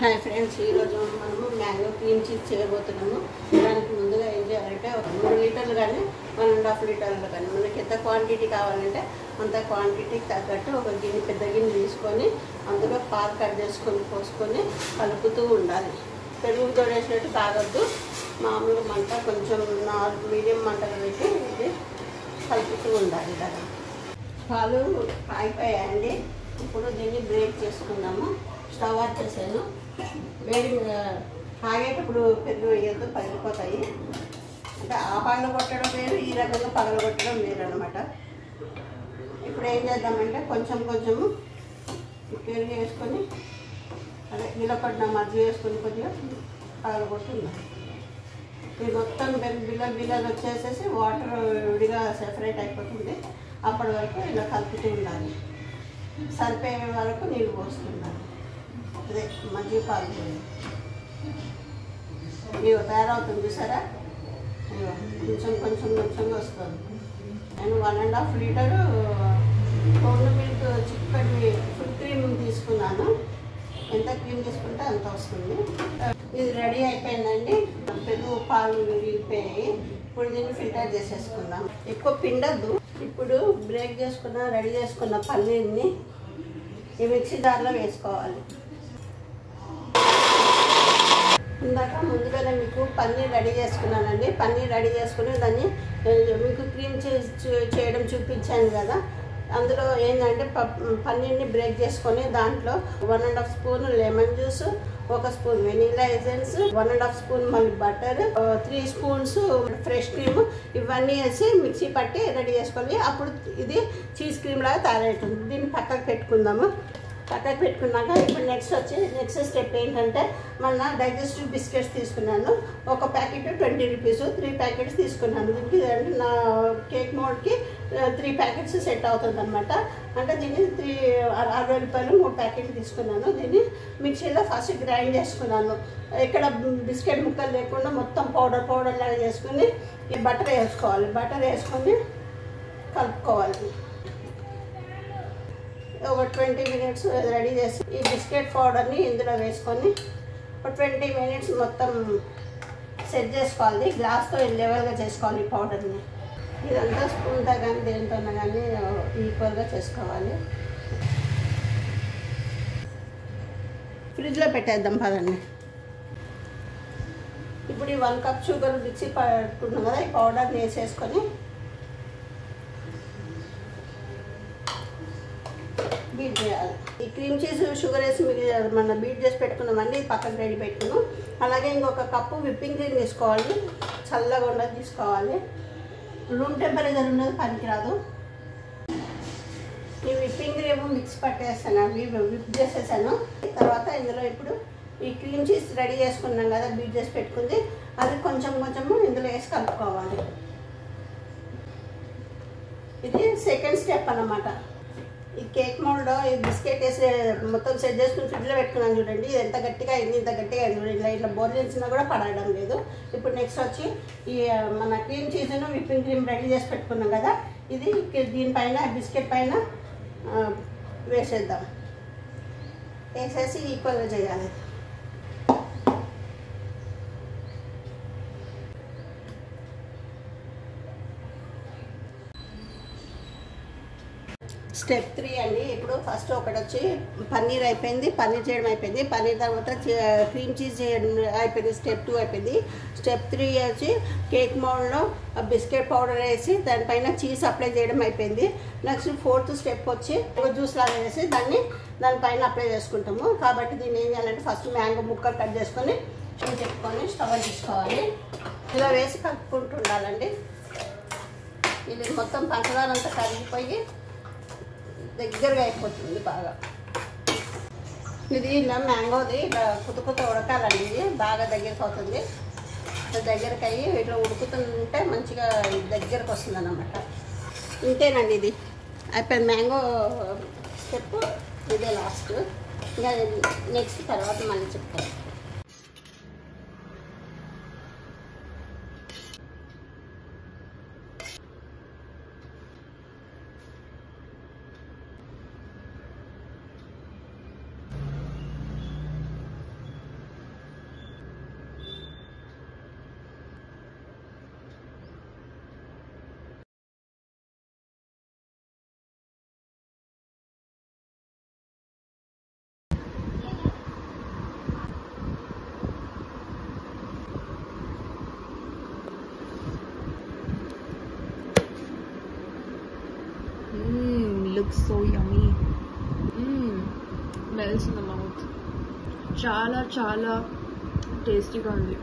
Hi friends, ఈరోజు మనము mango cream cheese చేయబోతున్నాము. దానికి ముందుగా ఏం చేయాలంటే ఒక 3 లీటర్లు కానీ 1.5 లీటర్లు కానీ మనకి ఎంత క్వాంటిటీ కావాలంటే అంత క్వాంటిటీకి తగ్గట్టు ఒక గిన్నె, పెద్ద గిన్నె తీసుకొని అందులో పాలు కట్ చేసుకొని పోసుకొని కలుపుతూ ఉండాలి. పెరుగు తోడేసినట్టు తాగొద్దు, మామూలుగా మంట కొంచెం మీడియం మంటలో పెట్టి ఇది కలుపుతూ ఉండాలి కదా. పాలు అయిపోయాయండి. ఇప్పుడు దీన్ని బ్రేక్ చేసుకుందాము. స్టవ్ ఆఫ్ చేసాను. వేడి కాగేటప్పుడు పెరుగు వేయద్దు, పగిలిపోతాయి. అంటే ఆ పగల కొట్టడం వేరు, ఈ రకంగా పగల కొట్టడం వేరు అనమాట. ఇప్పుడు ఏం చేద్దామంటే కొంచెము పెరుగు వేసుకొని అదే నిలబడిన మజ్జిగ వేసుకొని కొద్దిగా పగల కొట్టున్నాం. ఇది మొత్తం బిల్లలు వచ్చేసేసి వాటర్ విడిగా సెపరేట్ అయిపోతుంది. అప్పటి వరకు ఇలా కలుపుతూ ఉండాలి. సరిపోయే వరకు నీళ్ళు పోస్తున్నాను. అదే మజ్జిగ పాలు ఇవి తయారవుతుంది చూసారా. కొంచెం వస్తుంది. నేను 1.5 లీటరు పౌడర్ మిల్క్ చిక్కటి ఫుల్ క్రీమ్ తీసుకున్నాను. ఎంత క్రీమ్ తీసుకుంటే అంత వస్తుంది. ఇది రెడీ అయిపోయిందండి. పెరుగు పాలు విరిగిపోయాయి. ఇప్పుడు దీన్ని ఫిల్టర్ చేసేసుకుందాం. ఎక్కువ పిండద్దు. ఇప్పుడు బ్రేక్ చేసుకున్న రెడీ చేసుకున్న పన్నీర్ని ఈ మిక్సీ జార్లో వేసుకోవాలి. ఇందాక ముందుగానే మీకు పన్నీర్ రెడీ చేసుకున్నానండి. పన్నీర్ రెడీ చేసుకుని దాన్ని మీకు క్రీమ్ చేయడం చూపించాను కదా. అందులో ఏంటంటే పన్నీర్ని బ్రేక్ చేసుకొని దాంట్లో 1.5 spoon lemon juice, 1 spoon vanilla essence, 1.5 spoon మళ్ళీ బటర్, 3 స్పూన్స్ ఫ్రెష్ క్రీమ్, ఇవన్నీ వేసి మిక్సీ పట్టి రెడీ చేసుకోవాలి. అప్పుడు ఇది చీజ్ క్రీమ్ లాగా తయారవుతుంది. దీన్ని పక్కకు పెట్టుకుందాము. పక్కకు పెట్టుకున్నాక ఇప్పుడు నెక్స్ట్ స్టెప్ ఏంటంటే మన డైజెస్టివ్ బిస్కెట్స్ తీసుకున్నాను. ఒక ప్యాకెట్ 20 రూపీస్, 3 ప్యాకెట్స్ తీసుకున్నాను. దీనికి అంటే నా కేక్ మోడ్కి 3 ప్యాకెట్స్ సెట్ అవుతుంది అనమాట. అంటే దీన్ని 60 రూపాయలు 3 ప్యాకెట్లు తీసుకున్నాను. దీన్ని మిక్సీలో ఫస్ట్ గ్రైండ్ చేసుకున్నాను. ఇక్కడ బిస్కెట్ ముక్కలు లేకుండా మొత్తం పౌడర్ లాగా చేసుకుని ఈ బటర్ వేసుకోవాలి. బటర్ వేసుకొని కలుపుకోవాలి. ఒక 20 మినిట్స్ రెడీ చేసి ఈ బిస్కెట్ పౌడర్ని ఇందులో వేసుకొని ఒక 20 మినిట్స్ మొత్తం సెట్ చేసుకోవాలి. గ్లాస్తో లెవెల్గా చేసుకోవాలి ఈ పౌడర్ని. ఇదంతా స్పూన్తో కానీ దేనితో కానీ ఈక్వల్గా చేసుకోవాలి. ఫ్రిడ్జ్లో పెట్టేద్దాం పదండి. ఇప్పుడు ఈ 1 కప్ షుగర్ మిక్సీ పట్టుకున్నాం కదా, ఈ పౌడర్ని వేసేసుకొని బీట్ చేయాలి. ఈ క్రీమ్ చీజ్ షుగర్ వేసి మనం బీట్ చేసి పెట్టుకున్నామండి. పక్కన రెడీ పెట్టుకున్నాం. అలాగే ఇంకొక కప్పు విప్పింగ్ క్రీమ్ తీసుకోవాలి. చల్లగా ఉండదు తీసుకోవాలి. రూమ్ టెంపరేచర్ ఉన్నది పనికిరాదు. ఈ విప్పింగ్ క్రీమ్ మిక్స్ పట్టేస్తాను, విప్ చేసేసాను. తర్వాత ఇందులో ఇప్పుడు ఈ క్రీమ్ చీజ్ రెడీ చేసుకున్నాం కదా, బీట్ చేసి పెట్టుకుంది, అది కొంచెము ఇందులో వేసి కలుపుకోవాలి. ఇది సెకండ్ స్టెప్ అన్నమాట. ఈ కేక్ మోల్డ్లో ఈ బిస్కెట్ వేసి మొత్తం సెట్ చేసుకుని ఫ్రిడ్జ్లో పెట్టుకున్నాను చూడండి. ఇది ఎంత గట్టిగా అయింది, ఇంత గట్టిగా అయింది. ఇట్లా బోర్ చేసినా కూడా పడడం లేదు. ఇప్పుడు నెక్స్ట్ వచ్చి ఈ మన క్రీమ్ చీజ్ను విప్పింగ్ క్రీమ్ రెడీ చేసి పెట్టుకున్నాం కదా, ఇది దీనిపైన బిస్కెట్ పైన వేసేద్దాం. వేసేసి ఈక్వల్గా చేయాలి. స్టెప్ 3 అండి. ఇప్పుడు ఫస్ట్ ఒకటి వచ్చి పన్నీర్ అయిపోయింది, పన్నీర్ చేయడం అయిపోయింది. పన్నీర్ తర్వాత క్రీమ్ చీజ్ చేయడం అయిపోయింది. స్టెప్ 2 అయిపోయింది. స్టెప్ 3 వచ్చి కేక్ మోల్డ్లో బిస్కెట్ పౌడర్ వేసి దానిపైన చీజ్ అప్లై చేయడం అయిపోయింది. నెక్స్ట్ 4th స్టెప్ వచ్చి జ్యూస్ లాగా వేసి దానిపైన అప్లై చేసుకుంటాము. కాబట్టి దీన్ని ఏం చేయాలంటే ఫస్ట్ మ్యాంగో ముక్కలు కట్ చేసుకొని పెట్టుకొని స్టవ్ తీసుకోవాలి. ఇలా వేసి కలుపుకుంటూ ఉండాలండి. ఇది మొత్తం పంచదార అంతా కరిగిపోయి దగ్గరగా అయిపోతుంది బాగా. ఇది ఇలా మ్యాంగోది ఇలా కుత ఉడకాలండి. ఇది బాగా దగ్గరకు అవుతుంది. దగ్గరకు అయ్యి ఇట్లా ఉడుకుతుంటే మంచిగా దగ్గరకు వస్తుంది అన్నమాట. ఇంతేనండి, ఇది అయిపోయింది. మ్యాంగో స్టెప్ ఇదే లాస్ట్. ఇంకా నెక్స్ట్ తర్వాత మళ్ళీ చెప్తాను. So yummy. మెల్స్ in the mouth. చాలా చాలా టేస్టీగా ఉంది.